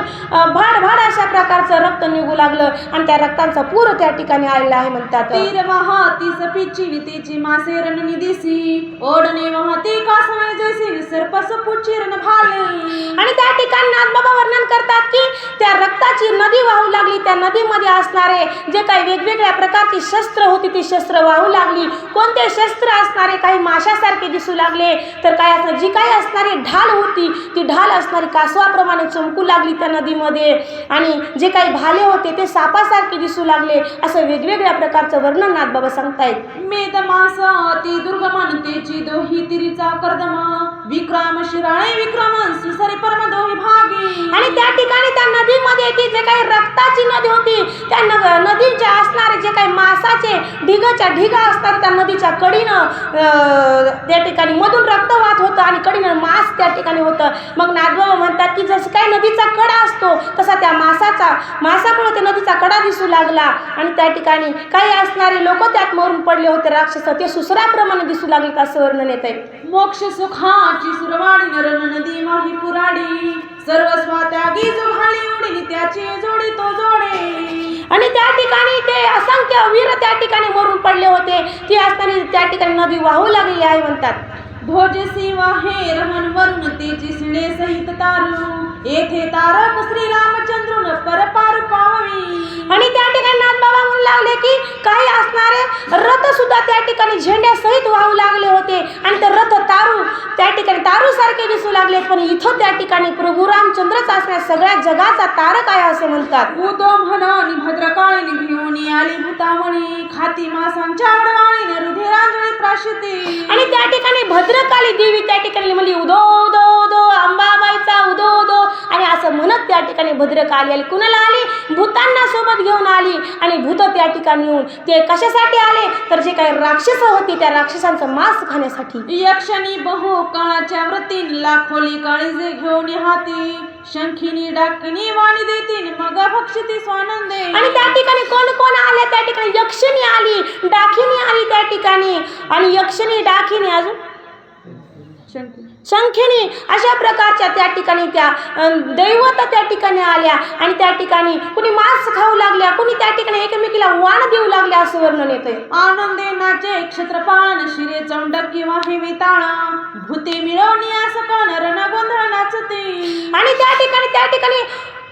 S2: भाड भाड अशा प्रकारचं रक्त निघू लागलं, आणि त्या रक्तांचा पूर त्या ठिकाणी आलेला आहे म्हणतात.
S1: तीर वाहती सपीची नितीची मासे रण निदिसी, ओढणे वाहती कासवे जैसी सर्पस पुचिरण भाले.
S2: आणि त्या ठिकाणी नाथबाबा वर्णन करतात की त्या रक्ताची नदी वाहू लागली. त्या नदीमध्ये असणारे जे काही वेगवेगळ्या प्रकारची शस्त्र होती, ती शस्त्र वाहू लागली. कोणते शस्त्र असणारे, काही माशासारखे दिसू लागले, तर काय असणार जी काही असणारी ढाल होती, ती ढाल असणारी कासवाप्रमाणे चमकू लागली त्या नदीमध्ये. आणि जे काही भाले होते ते सापासारखे दिसू लागले. असं वेगवेगळ्या प्रकारचं वर्णन नाथबाबा सांगतायत.
S1: मेद मास अति दुर्गमन तेची दोही तिरीचा कर्दमा, विक्रम शिराळे विक्रमन सुसरी परम दोही भागी.
S2: आणि त्या ठिकाणी त्या नदीमध्ये ती जे काही रक्ताची नदी होती, त्या नदीच्या असणारे जे काही मासाचे ढिगाच्या ढिगा असतात, त्या नदीच्या कडीनं त्या ठिकाणी मधून रक्त वाहत होतं आणि कडीनं मास त्या ठिकाणी होतं. मग नाथबाबा म्हणतात की जसं काही नदीचा कडा असतो, तसा त्या मासामुळे त्या नदीचा कडा दिसू लागला. आणि त्या ठिकाणी काही असणारे लोक त्यात मरून पडले होते, राक्षस, ते सुसराप्रमाणे दिसू लागले असं वर्णन येत आहे.
S1: मोक्ष सुखाची सुरवाणी नरण नदी माही पुराडी, सर्वस्वा त्यागी जो घाली उडी त्याची जोडी तो जोडे.
S2: आणि त्या ठिकाणी ते असंख्य वीर त्या ठिकाणी मरून पडले होते. ती असताना त्या ठिकाणी नदी वाहू लागलेली आहे म्हणतात.
S1: ध्वजसी वाहे रहन वरुण तेची सिणे सहित तारू, येथे तारक श्री रामचंद्र परपार पाववी. आणि
S2: त्या ठिकाणी नाथबाबा म्हणू लागले की काही असणारे रथ सुद्धा त्या ठिकाणी झेंड्यासहित वाहू लागले होते, आणि ते रथ तारू त्या ठिकाणी तारू सारखे दिसू लागले. पण इथं त्या ठिकाणी प्रभू रामचंद्रच असणाऱ्या सगळ्या जगाचा तारक आहे असं म्हणतात.
S1: उदो म्हणानी भद्रकाळीने घेऊन आली भूतावणी, खाती मासांच्या अडवाणीने रुधिरांजळी प्राशिती.
S2: आणि त्या ठिकाणी भद्रकाली देवी त्या ठिकाणी म्हणली उदो उदो उदो अंबाबाईचा उदो उदो, आणि असं म्हणत त्या ठिकाणी भद्रकाली आली. कुणाला आली? भूतांना सोबत घेऊन आली. आणि भूत त्या ठिकाणी येऊन ते कशासाठी आले तर जे काही राक्षस होते त्या राक्षसांचं मांस खाण्यासाठी.
S1: यक्षणी बहु काळाच्या व्रतीन लाखोली काळीजे घेऊन हाती, शंखिनी डाकिनी वाणी देतीन मग भक्षिती स्वानंदे.
S2: आणि त्या ठिकाणी कोण कोण आले? त्या ठिकाणी यक्षिणी आली, डाकिनी आली त्या ठिकाणी, आणि यक्षिणी डाकिनी अजून शंखिनी अशा प्रकारच्या त्या ठिकाणी त्या दैवत त्या ठिकाणी आल्या. आणि त्या ठिकाणी कुणी मांस खाऊ लागल्या, कुणी त्या ठिकाणी एकमेकीला वाण देऊ लागल्या असं वर्णन येतंय.
S1: आनंदे नाचे क्षत्रपाळन शिरे चौंडकी वाहे विताळ, भूते मिळवणी सकन रणगोंध नाचती.
S2: आणि त्या ठिकाणी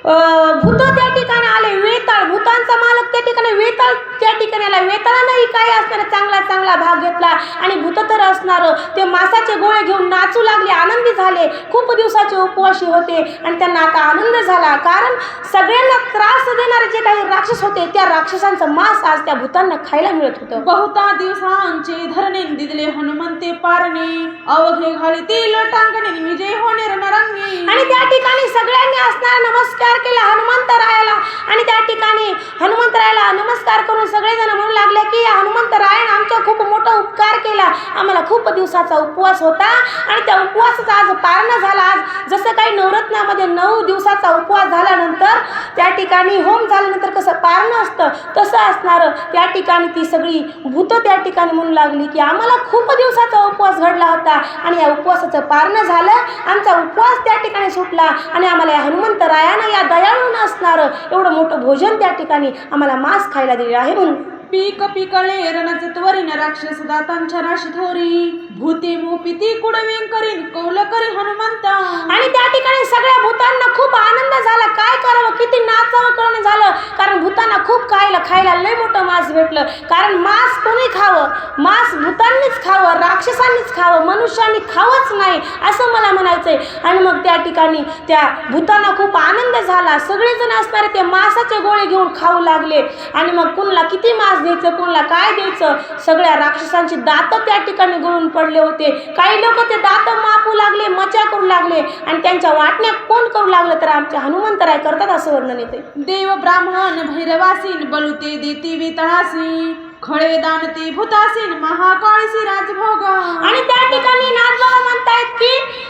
S2: भूत त्या ठिकाणी आले. वेताळ, भूतांचा मालक त्या ठिकाणी वेताळ त्या ठिकाणी आला. वेताळानंही काही असणार चांगला भाग घेतला आणि भूत तर असणार ते मासाचे गोळे घेऊन नाचू लागले, आनंदी झाले. खूप दिवसाचे उपवासी होते आणि त्यांना आता आनंद झाला, कारण सगळ्यांना त्रास देणारे जे काही राक्षस होते त्या राक्षसांचं मांस आज त्या भूतांना खायला मिळत होतं.
S1: बहुता दिवसांचे धरणे दिदले हनुमंते पारणे, अवघे घालीतील टांगणे विजय होणे रणरंगी.
S2: आणि त्या ठिकाणी सगळ्यांनी असणार नमस्कार केला हनुमंतरायाला. आणि त्या ठिकाणी हनुमंतरायाला नमस्कार करून सगळेजण म्हणू लागले की या हनुमंतरायाने आमचा खूप मोठा उपकार केला. आम्हाला खूप दिवसाचा उपवास होता आणि त्या उपवासाचा आज पारणं झाला. आज जसं काही नवरत्नामध्ये 9 दिवसाचा उपवास झाल्यानंतर त्या ठिकाणी होम झाल्यानंतर कसं पारणं असतं तसं असणार. त्या ठिकाणी ती सगळी भूतं त्या ठिकाणी म्हणू लागली की आम्हाला खूप दिवसाचा उपवास घडला होता आणि या उपवासाचं पारणं झालं. आमचा उपवास त्या ठिकाणी सुटला आणि आम्हाला या हनुमंतरायानं या दयाळून असणारं एवढं मोठं भोजन त्या ठिकाणी आम्हाला मांस खायला दिले आहे. म्हणून
S1: पीक पिकळे रणच त्वरीन राक्षस दातांच्या राशी थोरी, भूते मोपिती कुडविंग करीन कौल करी हनुमंत.
S2: आणि त्या ठिकाणी सगळ्या भूतांना खूप आनंद झाला. काय करावं, किती नाचावं कळणं झालं, कारण भूतांना खूप खायला लय मोठं मांस भेटलं. कारण मांस कोणी खावं, मांस भूतांनीच खावं, राक्षसांनीच खावं, मनुष्यांनी खावंच नाही असं मला म्हणायचंय. आणि मग त्या ठिकाणी त्या भूतांना खूप आनंद झाला. सगळेजण असणारे ते मांसाचे गोळे घेऊन खाऊ लागले. आणि मग कुणाला किती मांस द्यायचं, कोणाला काय द्यायचं, सगळ्या राक्षसांची दात त्या ठिकाणी गळून पडले होते. काही लोक ते दात मापू लागले, मचा करू लागले आणि त्यांच्या वाटण्या कोण करू लागलं तर आमचे हनुमंतराय करतात असं वर्णन येते.
S1: देव ब्राह्मण भैरवासीन बलुते देती वेतळासी, खळे दानते भूतासीन महाकाळीसी राजभोग.
S2: आणि त्या ठिकाणी नाथबाबा म्हणतायत की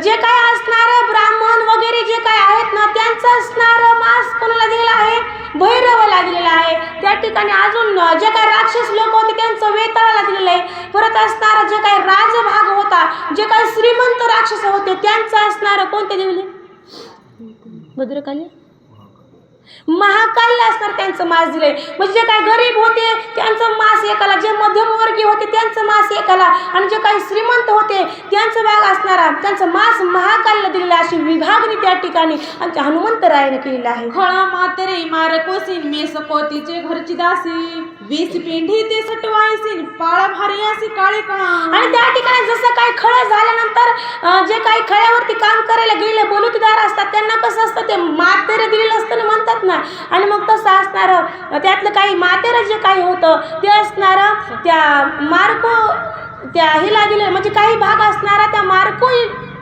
S2: जे काय असणारं ब्राह्मण वगैरे जे काय आहेत ना त्यांचं असणारं मांस कोणाला दिलेलं आहे, भैरवाला दिलेलं आहे. त्या ठिकाणी अजून जे काही राक्षस लोक होते त्यांचं वेताळाला दिलेलं आहे. परत असणारं जे काही राजभाग होता, जे काही श्रीमंत राक्षस होते त्यांचं असणारं कोणते दिले, भद्रकाली महाकालला असणार त्यांचं मांस दिले. म्हणजे जे काही गरीब होते त्यांचं मांस एकाला, जे मध्यमवर्गीय होते त्यांचं मांस एकाला आणि जे काही श्रीमंत होते त्यांचं भाग असणारा त्यांचं मांस महाकालला दिलेलं. अशी विभागणी त्या ठिकाणी आमच्या हनुमंतरायाने केलेलं आहे.
S1: खळा मातरे मारकोसीन मे सकोतीचे घरची दासी, 20 पेंढी ते सटवायसीन पाळा भारी अशी काळी का.
S2: आणि त्या ठिकाणी जसं काही खळं झाल्यानंतर जे काही खळ्यावरती काम करायला गेले बलुतेदार असतात त्यांना कसं असतं ते मातेरे दिलेलं असतं ना म्हणतात ना. आणि मग तसं असणारं त्यातलं काही मातेरं जे काही होतं ते असणारं त्या मार्को त्या हिला दिलं. म्हणजे काही भाग असणारा त्या मार्को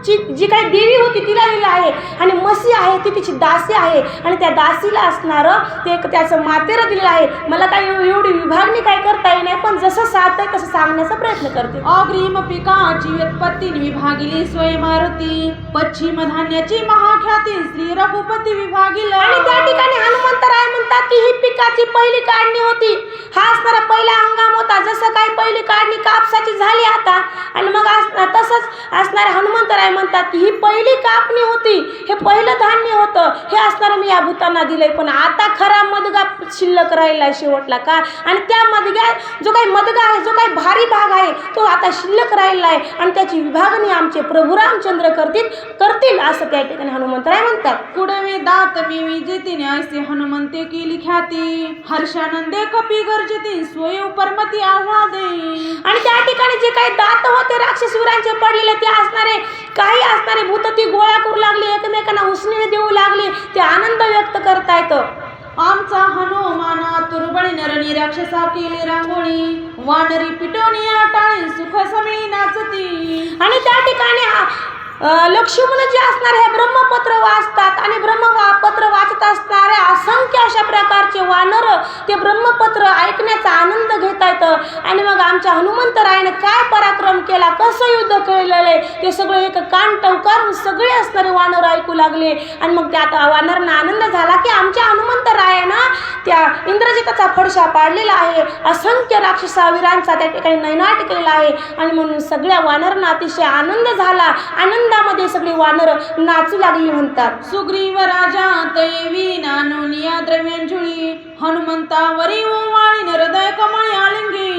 S2: जी काही देवी होती तिला दिलं आहे आणि मसी आहे ती तिची दासी आहे आणि त्या दासीला असणारं ते त्याचं मातेरं दिलेलं आहे. मला काही एवढी विभागणी काय करता येईल नाही, पण जसं साधतंय तसं सांगण्याचा प्रयत्न करते.
S1: अग्रिम पिकाची व्युत्पत्ती विभागिली स्वय मारुती, पश्चिम धान्याची महाख्याती श्री रघुपती विभागिला.
S2: आणि त्या ठिकाणी हनुमंतराय म्हणतात की ही पिकाची पहिली काढणी होती. हा असणारा पहिला हंगाम होता. जसं काही पहिली काढणी कापसाची झाली आता आणि मग तसंच असणारे हनुमंतराय म्हणतात की ही पहिली कापणी होती, हे पहिलं धान्य होतं, हे असणारं मी या भूतांना दिलंय. पण आता खरा मदगा शिल्लक राहिला शेवटला का. आणि त्या मदग्यात जो काही मदगा आहे, जो काही भारी भाग आहे तो आता शिल्लक राहिला आहे आणि त्याची विभागणी आमचे प्रभू रामचंद्र करतील असं त्या ठिकाणी हनुमंतराय म्हणतात.
S1: कुडवे दात मी विजेतीने ऐसे हनुमंते केली ख्याती, हर्षानंदे कपी गर्जती स्वय उपरमती आव्हादे.
S2: आणि त्या ठिकाणी जे काही दात होते राक्षसवीरांचे पडलेले ते असणारे काही असणारे भूत ती गोळा करू लागली, एकमेकांना उसने देऊ लागली, ते आनंद व्यक्त करतायत.
S1: आमचा हनुमाना तुरबळी नरणी राक्षसा केली रांगोळी, वानरी पिटोनिया टाळी सुख समी नाचती.
S2: आणि त्या ठिकाणी लक्ष्मण जे असणारे हे ब्रह्मपत्र वाचतात आणि ब्रह्मपत्र वाचत असणारे असंख्य अशा प्रकारचे वानर ते ब्रह्मपत्र ऐकण्याचा आनंद घेता येतं. आणि मग आमच्या हनुमंतरायाने काय पराक्रम केला, कसं युद्ध केलेलं आहे ते सगळं एक कान टवकारून सगळे असणारे वानर ऐकू लागले. आणि मग त्यात वानरांना आनंद झाला की आमच्या हनुमंतरायानं त्या इंद्रजिताचा फडशा पाडलेला आहे, असंख्य राक्षसावीरांचा त्या ठिकाणी नैनाट केलेला आहे. आणि म्हणून सगळ्या वानरांना अतिशय आनंद झाला. आनंदामध्ये सगळी वानर नाचू लागली म्हणतात.
S1: सुग्रीव राजा तैवी नानुनिया द्रव्यांजुळी, हनुमंतावरी ओवाळी हृदय कमळी आलिंगी.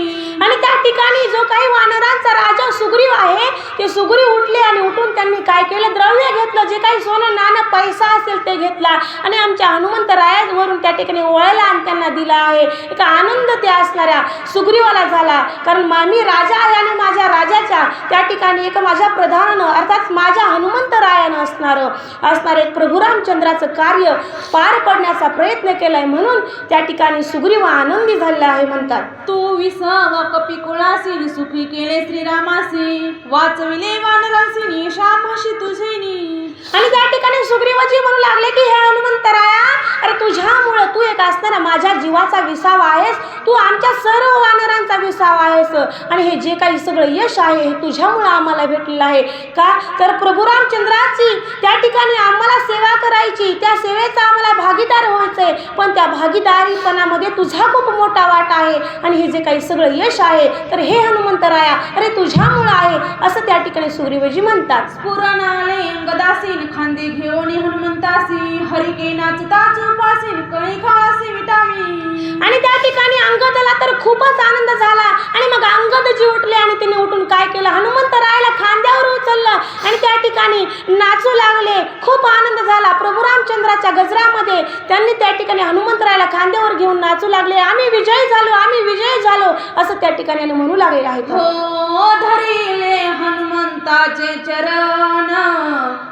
S2: आणि त्या ठिकाणी जो काही वानरांचा राजा सुग्रीव आहे ते सुग्रीव उठले आणि उठून म्हणून त्यांनी काय केलं, द्रव्य घेतलं, जे काही सोनं नाणं पैसा असेल ते घेतला आणि आमच्या हनुमंतरायावरून त्या ठिकाणी ओळखला आणि त्यांना दिला आहे. एक आनंद त्या असणाऱ्या सुग्रीवाला झाला, कारण मी राजा आहे आणि माझ्या राजाच्या त्या ठिकाणी एक माझ्या प्रधानानं अर्थात माझ्या हनुमंतरायानं असणारे एक प्रभू रामचंद्राचं कार्य पार पडण्याचा प्रयत्न केलाय, म्हणून त्या ठिकाणी सुग्रीव आनंदी झालेला आहे. म्हणतात,
S1: तू विसावा कपिकुळासी सुखी केले श्रीरामासी, वाचविले वानरासी शापाशी तुझेनी.
S2: आणि त्या ठिकाणी सुग्रीवजी म्हणू लागले की हे हनुमंतराया, अरे तुझ्यामुळं तू एक असणारा माझ्या जीवाचा विसावा आहेस, तू आमच्या सर्व वानरांचा विसावा आहेस आणि हे जे काही सगळं यश आहे हे तुझ्यामुळं आम्हाला भेटलेलं आहे. का तर प्रभू रामचंद्राची त्या ठिकाणी आम्हाला सेवा करायची, त्या सेवेचा आम्हाला भागीदार व्हायचंय, पण त्या भागीदारीपणामध्ये तुझा खूप मोठा वाटा आहे आणि हे जे काही सगळं यश आहे तर हे हनुमंतराया अरे तुझ्यामुळं आहे, असं त्या ठिकाणी सुग्रीवजी म्हणतात.
S1: पुराणाले अंगदासीन खांदे घेऊन हनुमंतासी, हरिके नाचता चुपासीन कळी खासी विटावी.
S2: आणि त्या ठिकाणी अंगदला तर खूपच आनंद झाला आणि मग अंगदजी उठले आणि तिने उठून काय केलं, हनुमंतरायाला खांद्यावर उचललं आणि त्या ठिकाणी नाचू लागले. खूप आनंद झाला. प्रभू रामचंद्राच्या गजरामध्ये त्यांनी त्या ठिकाणी हनुमंतरायाला खांद्यावर घेऊन नाचू लागले. आम्ही विजयी झालो, आम्ही विजयी झालो, असं त्या ठिकाणी म्हणू लागलेले आहेत.
S1: हो धरिले हनुमंताचे चरण,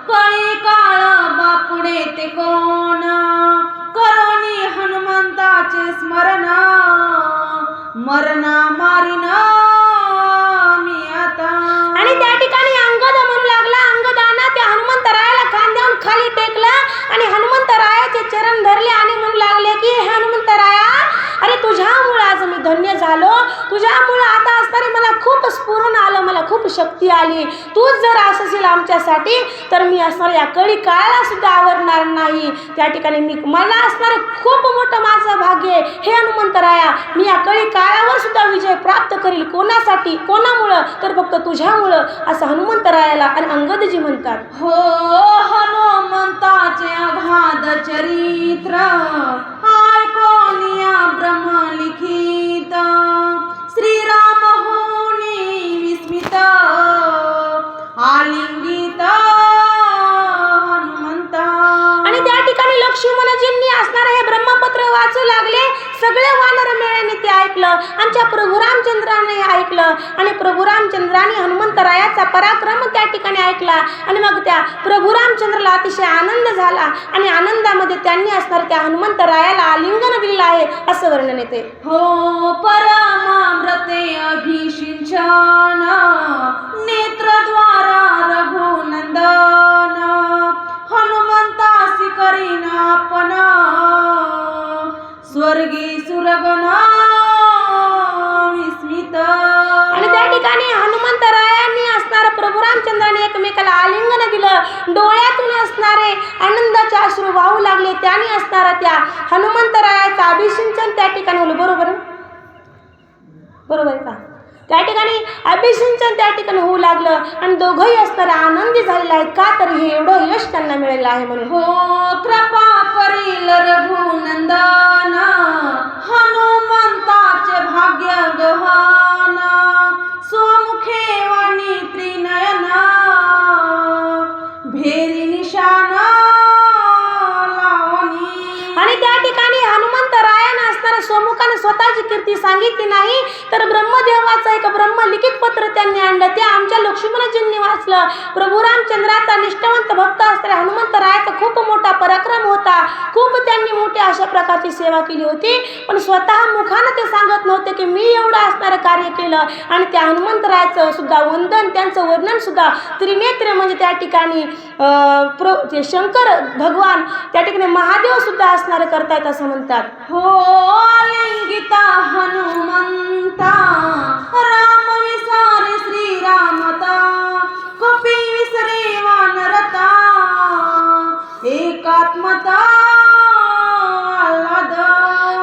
S1: कळी काळ बापुडे ते कोण, करोनी हनुमंताचे स्मरण, मरणा मारिन मी आता.
S2: आणि त्या ठिकाणी अंगद म्हणू लागला, अंगदाना त्या हनुमंतरायाला खांद्यावरून खाली टेकलं आणि हनुमंतरायाचे चरण धरले आणि म्हणू लागले की हे हनुमंतराया, अरे तुझ्यामुळे आज मी धन्य झालो, तुझ्यामुळे आता असणारे मला खूप स्फुरण आलं, मला खूप शक्ती आली. तूच जर असेल आमच्यासाठी तर मी असणार या कळी काळाला सुद्धा आवरणार नाही. त्या ठिकाणी मला असणार खूप मोठं माझं भाग्य आहे. हे हनुमंतराया, मी या कळी काळावर सुद्धा विजय प्राप्त करील. कोणासाठी, कोणामुळं तर फक्त तुझ्यामुळं, असं हनुमंतरायाला आणि अंगदजी म्हणतात.
S1: हो हनुमंताचे अगाध चरित्र, ऐकोनिया ब्रह्मलिखित, श्रीराम होनी विस्मित, आलिंगित हनुमंता.
S2: आणि त्या ठिकाणी लक्ष्मणजींनी असणारे हे ब्रह्मपत्र वाचू लागले. सगळे वानर मेळ्याने ते ऐकलं, आमच्या प्रभू रामचंद्राने ऐकलं आणि प्रभू रामचंद्राने हनुमंतरायाचा पराक्रम त्या ठिकाणी ऐकला आणि मग त्या प्रभू रामचंद्राला अतिशय आनंद झाला आणि आनंदामध्ये त्यांनी असणार त्या हनुमंतरायाला आलिंगन दिलेलं आहे, असं वर्णन येते.
S1: हो परमामृते अभिषिंचन, नेत्रद्वारा रघुनंदन, हनुमंतासी करीना आपण, स्वर्गी सुरगण विस्मित.
S2: आणि त्या ठिकाणी हनुमंतरायांनी असणारं प्रभू रामचंद्राने एकमेकाला आलिंगन दिलं. डोळ्यातून असणारे आनंदाचे अश्रू वाहू लागले. त्याने असणारा त्या हनुमंतरायाचं अभिषिंचन त्या ठिकाणी होलं. बरोबर आहे का? त्या ठिकाणी अभिषिंचन त्या ठिकाणी होऊ लागलं आणि दोघंही असणारे आनंदी झालेले आहेत. का तर हे एवढं यश त्यांना मिळालेलं आहे म्हणून.
S1: हो कृपा करील रघुनंदन, हनुमंताचे भाग्य गहन, स्वमुखे वाणी त्रिनयन, भेरी निशान लावणी.
S2: आणि त्या ठिकाणी हनुमंतरायानं असणाऱ्या स्वमुखाने स्वतःची कीर्ती सांगितली नाही, तर ब्रह्मदेवाचं एक ब्रह्मलिखित पत्र त्यांनी आणलं. ते आमच्या लक्ष्मणजींनी वाचलं. प्रभू रामचंद्राचा निष्ठावंत भक्त असणाऱ्या हनुमंतरायाचा खूप मोठा पराक्रम होता. खूप त्यांनी मोठी अशा प्रकारची सेवा केली होती, पण स्वतः मुखानं ते सांगत नव्हते की मी एवढं असणारं कार्य केलं. आणि त्या हनुमंतरायाचं सुद्धा वंदन, त्यांचं वर्णन सुद्धा त्रिनेत्र म्हणजे त्या ठिकाणी ते शंकर भगवान, त्या ठिकाणी महादेव सुद्धा असणारं करतायत असं म्हणतात.
S1: हो आलिंगिता हनुमंता, राम विसारे श्रीरामता, कपी विसरे वानरता, एकात्मता आल्हाद.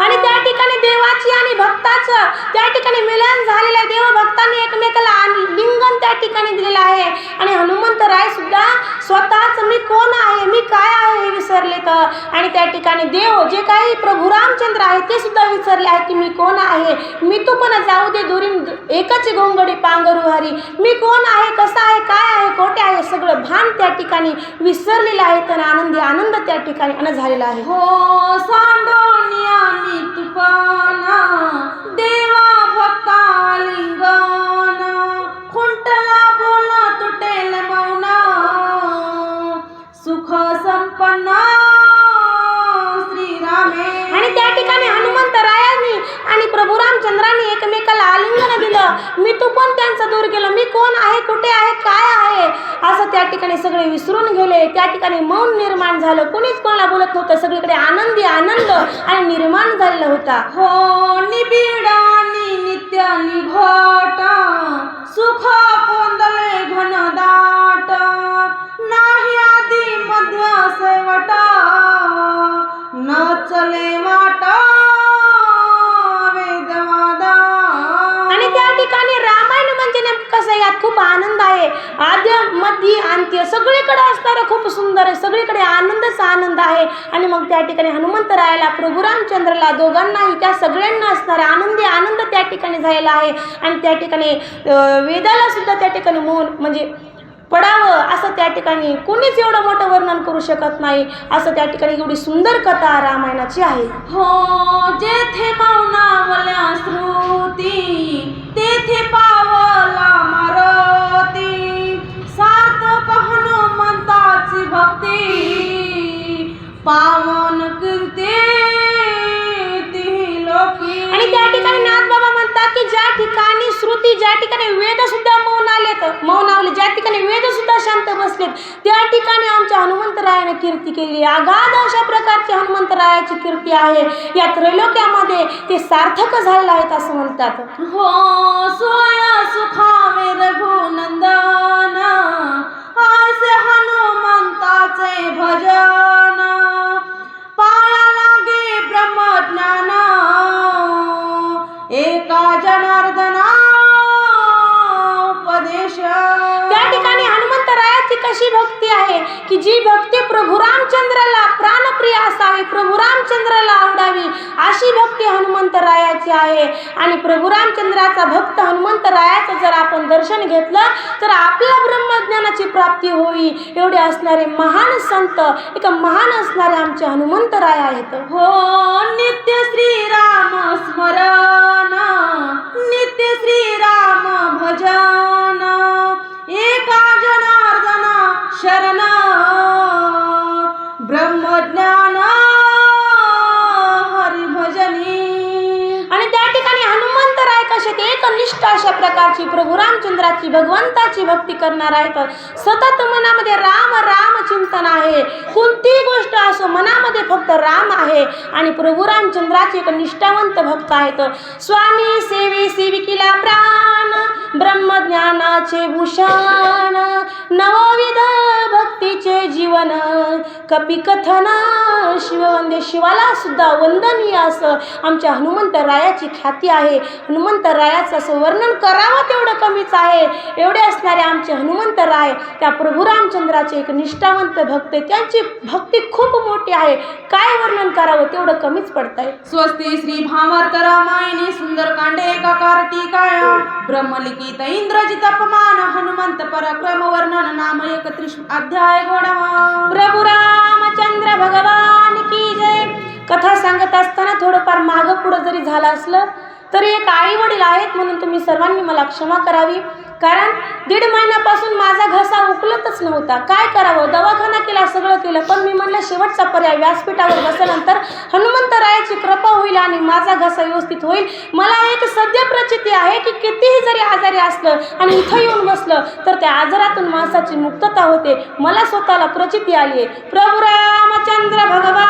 S2: आणि त्या ठिकाणी देवाची आणि भक्ताचं त्या ठिकाणी मिलन झालेलं आहे. देवभक्तांनी एकमेकाला लिंगन त्या ठिकाणी दिलेलं आहे. आणि हनुमंतराय सुद्धा स्वतःच मी कोण आहे, मी काय आहे हे विसरलेत आणि त्या ठिकाणी देव जे काही प्रभू रामचंद्र आहे ते सुद्धा विसरले आहे की मी कोण आहे. मी तू पण जाऊ दे दुरीन एकच घोंगडी पांघरू हरी. मी कोण आहे, कसा आहे, काय आहे, कोठे आहे, सगळं भान त्या ठिकाणी विसरलेलं आहे. तर आनंदी आनंद त्या ठिकाणी झालेला आहे.
S1: हो सांडोनिया मी तुफाना देवा भक्ता लिंगाना खुंटला बोला तुटेल मौना सुख संपन्ना श्रीरामे.
S2: आणि त्या ठिकाणी हनुमंत रायांनी आणि प्रभू रामचंद्रांनी एकमेकाला आलिंगन दिलं. मी तू पण त्यांचं दूर गेलं. मी कोण आहे, कुठे आहे, काय आहे असं त्या ठिकाणी सगळे विसरून गेले. त्या ठिकाणी मौन निर्माण झालं. कोणीच कोणाला बोलत नव्हतं. सगळीकडे आनंदी आनंद आणि निर्माण झालेला होता.
S1: हो निबिडानी नित्य निघोटा सुख कोंदले घनदाट नाही आधी मध्य शेवटा न चले वाटा वेदवादा.
S2: आणि त्या ठिकाणी रामायण म्हणजे नेमकं कसं आहे, यात खूप आनंद आहे. आद्य मध्य अंत्य सगळीकडे असणारं खूप सुंदर आहे. सगळीकडे आनंदच आनंद आहे. आणि मग त्या ठिकाणी हनुमंतरायाला प्रभू रामचंद्रला दोघांनाही त्या सगळ्यांना असणारा आनंदी आनंद त्या ठिकाणी झालेला आहे. आणि त्या ठिकाणी वेदाला सुद्धा त्या ठिकाणी मौन म्हणजे पडावं असं त्या ठिकाणी कोणीच एवढं मोठं वर्णन करू शकत नाही. असं त्या ठिकाणी एवढी सुंदर कथा रामायणाची आहे.
S1: हो जेथे मौनावल्या श्रुती तेथे पावला मारुती सार्थक हनुमंताची भक्ती पावन कीर्ती ती लोकी.
S2: आणि त्या ठिकाणी नाथबाबा म्हणतात की ज्या ठिकाणी श्रुती, ज्या ठिकाणी वेद सुद्धा मौनावले, ज्या ठिकाणी वेद सुद्धा शांत बसलेत त्या ठिकाणी आमच्या हनुमंतरायाने कीर्ती केली. अगाध अशा प्रकारची हनुमंतरायाची कीर्ती आहे. या त्रैलोक्यामध्ये ते सार्थक झालेलं आहेत असं म्हणतात.
S1: हो सोया सुखावे रघुनंदन आसे हनुमंताचे भजन पाया लागे ब्रह्मज्ञान एका जनार्दना उपदेश.
S2: त्या ठिकाणी हनुमंतरायाची कशी भक्ती आहे की जी भक्ती प्रभू रामचंद्राला प्राणप्रिय असावी, प्रभू रामचंद्राला आवडावी अशी भक्ती हनुमंतरायाची आहे. आणि प्रभू रामचंद्राचा भक्त हनुमंतरायाचं जर आपण दर्शन घेतलं तर आपल्याला ब्रह्मज्ञानाची प्राप्ती होईल. एवढे असणारे महान संत, एक महान असणारे आमचे हनुमंतराय आहेत.
S1: हो नित्य श्रीराम स्मरण नित्य श्रीराम भजन एका जनार्दना शरण ब्रह्मज्ञान हरिभजनी.
S2: आणि त्या ठिकाणी हनुमंतराय कसे ते एकनिष्ठ अशा प्रकारची प्रभू रामचंद्राची भगवंताची भक्ती करणार आहेत. सतत मनामध्ये राम राम चिंतन आहे. कोणतीही गोष्ट असो मनामध्ये फक्त राम आहे. आणि प्रभू रामचंद्राचे एक निष्ठावंत भक्त आहेत. स्वामी सेवे सेविकीला प्राण ब्रह्मज्ञानाचे भूषण नवविध भक्तीचे जीवन कपिकथन शिववंदे. शिवाला सुद्धा वंदनीय असं आमच्या हनुमंतरायाची ख्याती आहे. हनुमंतरायाचं असं वर्णन करावं तेवढं कमीच आहे. एवढे असणारे आमचे हनुमंतराय त्या प्रभू रामचंद्राचे एक निष्ठावंत भक्त, त्यांची भक्ती खूप मोठी आहे. काय वर्णन करावं तेवढं कमीच पडत आहे.
S1: स्वस्ती श्री भावार्थ रामायणी सुंदरकांडे एकाकार टीकाय ब्रह्मलिखित इंद्रजित अपमान हनुमंत पराक्रम वर्णन नाम 31 अध्याय गोडा.
S2: प्रभू रामचंद्र भगवान की जय. कथा सांगत असताना थोडंफार मागं पुढं जरी झालं असलं तरी एक आई वडील आहेत म्हणून तुम्ही सर्वांनी मला क्षमा करावी. कारण 1.5 महिन्यापासून माझा घसा उकलतच नव्हता. काय करावं, दवाखाना केला, सगळं केलं, पण मी म्हणलं शेवटचा पर्याय व्यासपीठावर बसल्यानंतर हनुमंतरायाची कृपा होईल आणि माझा घसा व्यवस्थित होईल. मला एक सद्य प्रचिती आहे की कितीही जरी आजारी असलं आणि इथं येऊन बसलं तर त्या आजारातून माणसाची मुक्तता होते. मला स्वतःला प्रचिती आली आहे. प्रभू रामचंद्र भगवान